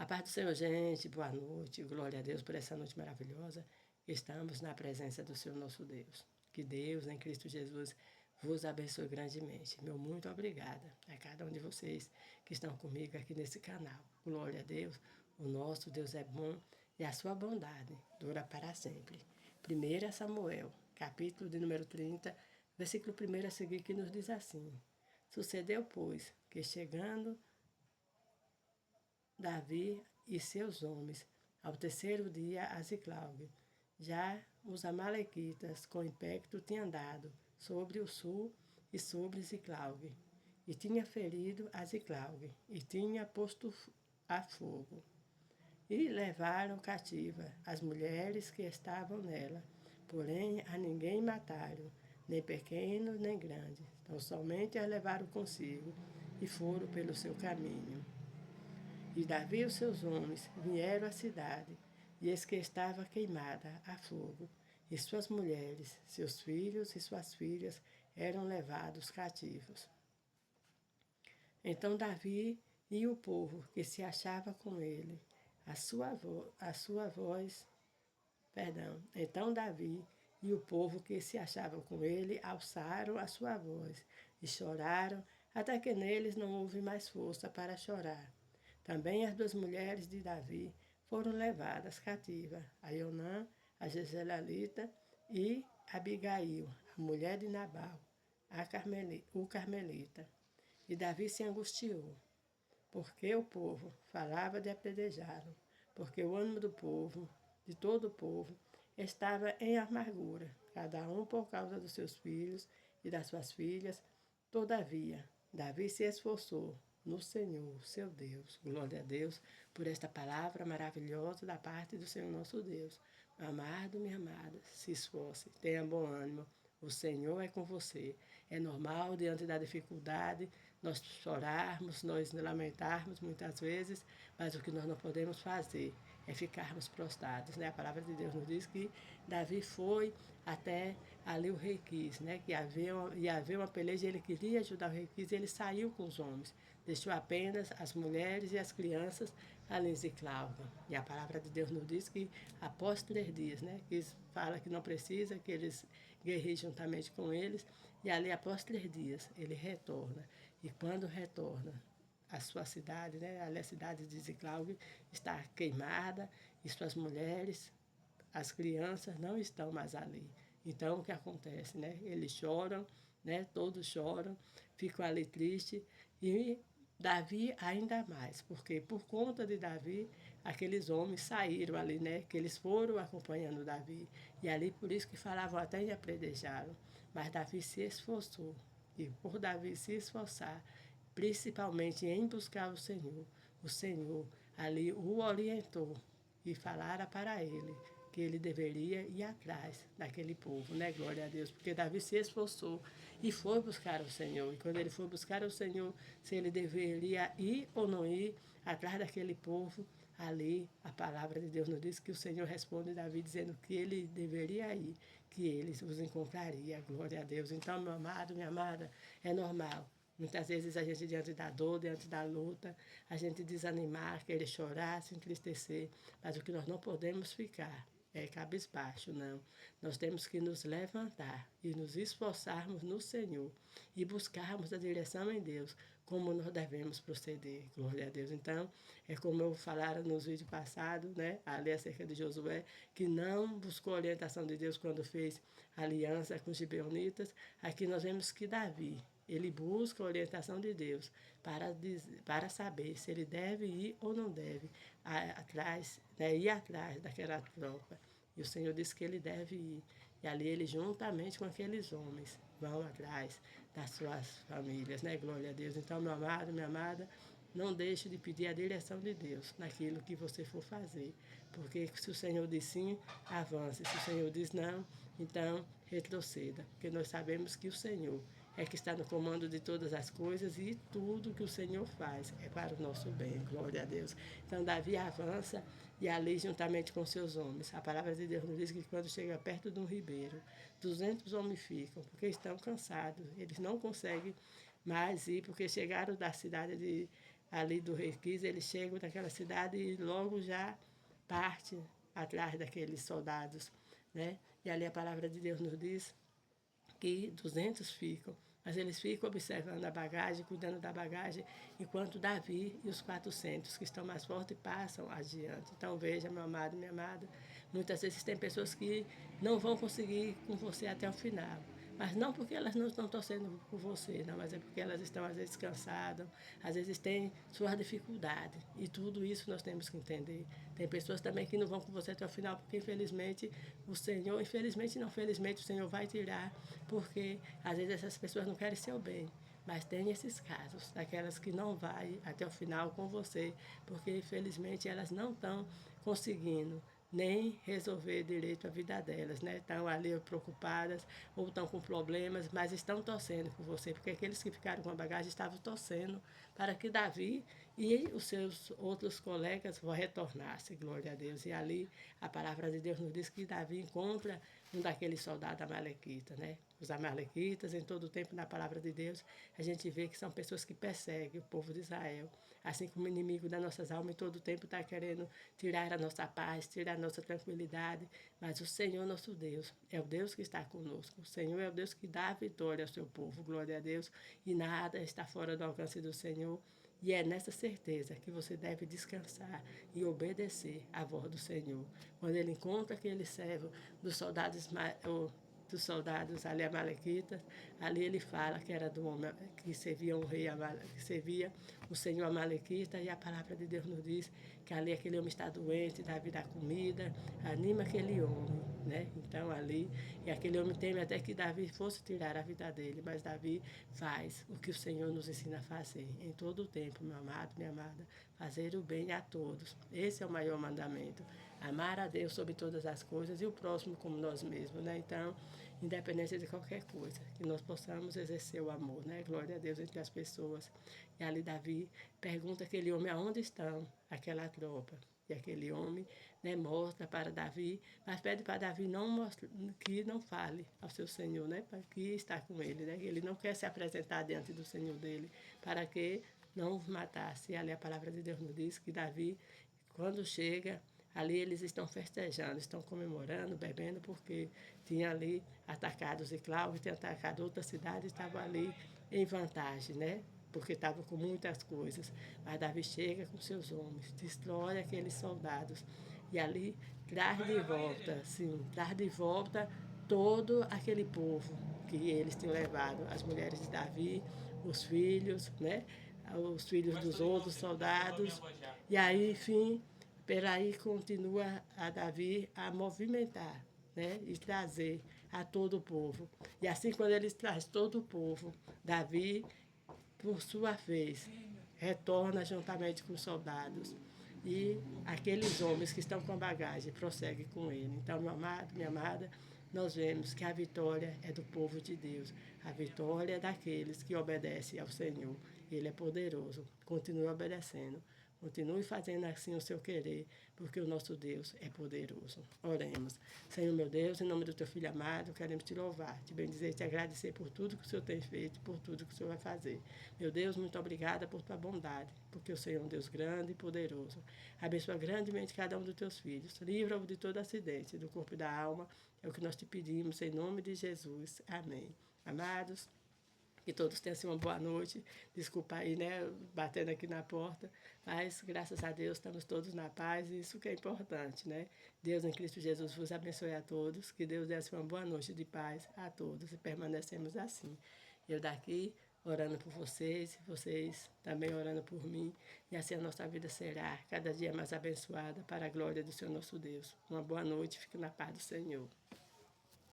A paz do Senhor, gente, boa noite, glória a Deus por essa noite maravilhosa. Estamos na presença do Senhor nosso Deus. Que Deus, em Cristo Jesus, vos abençoe grandemente. Meu muito obrigada a cada um de vocês que estão comigo aqui nesse canal. Glória a Deus, o nosso Deus é bom e a sua bondade dura para sempre. 1 Samuel, capítulo de número 30, versículo 1 a seguir, que nos diz assim: Sucedeu, pois, que chegando Davi e seus homens, ao terceiro dia a Ziclague, já os amalequitas com impétuo tinham andado sobre o sul e sobre Ziclague, e tinha ferido a Ziclague, e tinha posto a fogo. E levaram cativa as mulheres que estavam nela, porém a ninguém mataram, nem pequeno nem grande, então somente as levaram consigo, e foram pelo seu caminho. E Davi e os seus homens vieram à cidade, e eis que estava queimada a fogo, e suas mulheres, seus filhos e suas filhas eram levados cativos. Então Davi e o povo que se achava com ele, Então Davi e o povo que se achava com ele alçaram a sua voz e choraram, até que neles não houve mais força para chorar. Também as duas mulheres de Davi foram levadas cativas, a Ionã, a Jezreelita, e Abigail, a mulher de Nabal, o carmelita. E Davi se angustiou, porque o povo falava de apedrejá-lo, porque o ânimo do povo, de todo o povo, estava em amargura, cada um por causa dos seus filhos e das suas filhas. Todavia, Davi se esforçou no Senhor, seu Deus. Glória a Deus por esta palavra maravilhosa da parte do Senhor nosso Deus. Meu amado, minha amada, se esforce, tenha bom ânimo. O Senhor é com você. É normal, diante da dificuldade, nós chorarmos, nós lamentarmos muitas vezes, mas o que nós não podemos fazer é ficarmos prostrados, né? A palavra de Deus nos diz que Davi foi até ali o rei Quis, né? Que ia haver uma peleja, ele queria ajudar o rei Quis e ele saiu com os homens. Deixou apenas as mulheres e as crianças ali em Ziclague. E a palavra de Deus nos diz que após 3 dias, né? Que fala que não precisa, que eles guerreiem juntamente com eles. E ali após 3 dias ele retorna. E quando retorna, a sua cidade, né? Ali a cidade de Ziclague está queimada e suas mulheres, as crianças não estão mais ali. Então o que acontece, né? Eles choram, né? Todos choram, ficam ali tristes e Davi ainda mais, porque por conta de Davi, aqueles homens saíram ali, né? Que eles foram acompanhando Davi. E ali por isso que falavam até em apredejá-lo. Mas Davi se esforçou. E por Davi se esforçar, principalmente em buscar o Senhor ali o orientou e falara para ele que ele deveria ir atrás daquele povo, né? Glória a Deus, porque Davi se esforçou e foi buscar o Senhor. E quando ele foi buscar o Senhor, se ele deveria ir ou não ir atrás daquele povo, ali a palavra de Deus nos diz que o Senhor responde a Davi dizendo que ele deveria ir, que ele os encontraria. Glória a Deus. Então, meu amado, minha amada, é normal. Muitas vezes a gente, diante da dor, diante da luta, a gente desanimar, querer chorar, se entristecer. Mas o que nós não podemos ficar é cabisbaixo, não. Nós temos que nos levantar e nos esforçarmos no Senhor e buscarmos a direção em Deus, como nós devemos proceder. Glória a Deus. Então, é como eu falara nos vídeos passados, né, ali acerca de Josué, que não buscou a orientação de Deus quando fez aliança com os gibeonitas. Aqui nós vemos que Davi, ele busca a orientação de Deus para saber se ele deve ir ou não deve atrás, né, ir atrás daquela tropa. E o Senhor disse que ele deve ir. E ali ele, juntamente com aqueles homens, vão atrás das suas famílias, né? Glória a Deus. Então, meu amado, minha amada, não deixe de pedir a direção de Deus naquilo que você for fazer. Porque se o Senhor diz sim, avance. Se o Senhor diz não, então retroceda. Porque nós sabemos que o Senhor é que está no comando de todas as coisas e tudo que o Senhor faz é para o nosso bem. Glória a Deus. Então Davi avança e ali juntamente com seus homens. A palavra de Deus nos diz que quando chega perto de um ribeiro, 200 homens ficam, porque estão cansados. Eles não conseguem mais ir, porque chegaram da cidade ali do rei Quis, eles chegam naquela cidade e logo já parte atrás daqueles soldados, né? E ali a palavra de Deus nos diz que 200 ficam, mas eles ficam observando a bagagem, cuidando da bagagem, enquanto Davi e os 400 que estão mais fortes passam adiante. Então veja, meu amado, minha amada, muitas vezes tem pessoas que não vão conseguir com você até o final. Mas não porque elas não estão torcendo por você, não, mas é porque elas estão às vezes cansadas, às vezes têm suas dificuldades. E tudo isso nós temos que entender. Tem pessoas também que não vão com você até o final, porque infelizmente o Senhor, infelizmente não, felizmente o Senhor vai tirar, porque às vezes essas pessoas não querem seu bem. Mas tem esses casos, daquelas que não vai até o final com você, porque infelizmente elas não estão conseguindo nem resolver direito a vida delas, né? Estão ali preocupadas ou estão com problemas, mas estão torcendo por você, porque aqueles que ficaram com a bagagem estavam torcendo para que Davi e os seus outros colegas retornassem, glória a Deus. E ali a palavra de Deus nos diz que Davi encontra um daqueles soldados amalequitas, né? Os amalequitas, em todo o tempo, na palavra de Deus, a gente vê que são pessoas que perseguem o povo de Israel. Assim como o inimigo das nossas almas, em todo o tempo está querendo tirar a nossa paz, tirar a nossa tranquilidade. Mas o Senhor, nosso Deus, é o Deus que está conosco. O Senhor é o Deus que dá a vitória ao seu povo, glória a Deus. E nada está fora do alcance do Senhor. E é nessa certeza que você deve descansar e obedecer à voz do Senhor. Quando ele encontra aquele servo dos soldados ali amalequitas, ali ele fala que era do homem que servia um rei que servia o Senhor amalequita, e a palavra de Deus nos diz que ali aquele homem está doente, Davi dá comida, anima aquele homem, né? Então ali, e aquele homem teme até que Davi fosse tirar a vida dele, mas Davi faz o que o Senhor nos ensina a fazer em todo o tempo, meu amado, minha amada, fazer o bem a todos. Esse é o maior mandamento. Amar a Deus sobre todas as coisas e o próximo como nós mesmos, né? Então, independente de qualquer coisa, que nós possamos exercer o amor, né? Glória a Deus entre as pessoas. E ali Davi pergunta aquele homem aonde estão aquela tropa. E aquele homem, né, mostra para Davi, mas pede para Davi que não fale ao seu Senhor, né? Para que está com ele, né? Ele não quer se apresentar diante do Senhor dele, para que não os matasse. E ali a palavra de Deus nos diz que Davi, quando chega, ali eles estão festejando, estão comemorando, bebendo, porque tinha ali atacado Ziclau, tinha atacado outra cidade, estava ali em vantagem, né? Porque estava com muitas coisas. Mas Davi chega com seus homens, destrói aqueles soldados e ali traz de volta, sim, traz de volta todo aquele povo que eles tinham levado, as mulheres de Davi, os filhos, né? Os filhos dos outros soldados. E aí, enfim, Peraí continua a Davi a movimentar, né? E trazer a todo o povo. E assim, quando ele traz todo o povo, Davi, por sua vez, retorna juntamente com os soldados. E aqueles homens que estão com a bagagem prosseguem com ele. Então, meu amado, minha amada, nós vemos que a vitória é do povo de Deus. A vitória é daqueles que obedecem ao Senhor. Ele é poderoso. Continue obedecendo. Continue fazendo assim o seu querer, porque o nosso Deus é poderoso. Oremos. Senhor meu Deus, em nome do teu Filho amado, queremos te louvar, te bendizer e te agradecer por tudo que o Senhor tem feito, por tudo que o Senhor vai fazer. Meu Deus, muito obrigada por tua bondade, porque o Senhor é um Deus grande e poderoso. Abençoa grandemente cada um dos teus filhos. Livra-o de todo acidente, do corpo e da alma. É o que nós te pedimos, em nome de Jesus. Amém. Amados, que todos tenham assim, uma boa noite. Desculpa aí, né, batendo aqui na porta, mas graças a Deus estamos todos na paz e isso que é importante, né? Deus em Cristo Jesus vos abençoe a todos, que Deus dê assim, uma boa noite de paz a todos e permanecemos assim. Eu daqui orando por vocês, vocês também orando por mim, e assim a nossa vida será cada dia mais abençoada para a glória do Senhor nosso Deus. Uma boa noite, fique na paz do Senhor.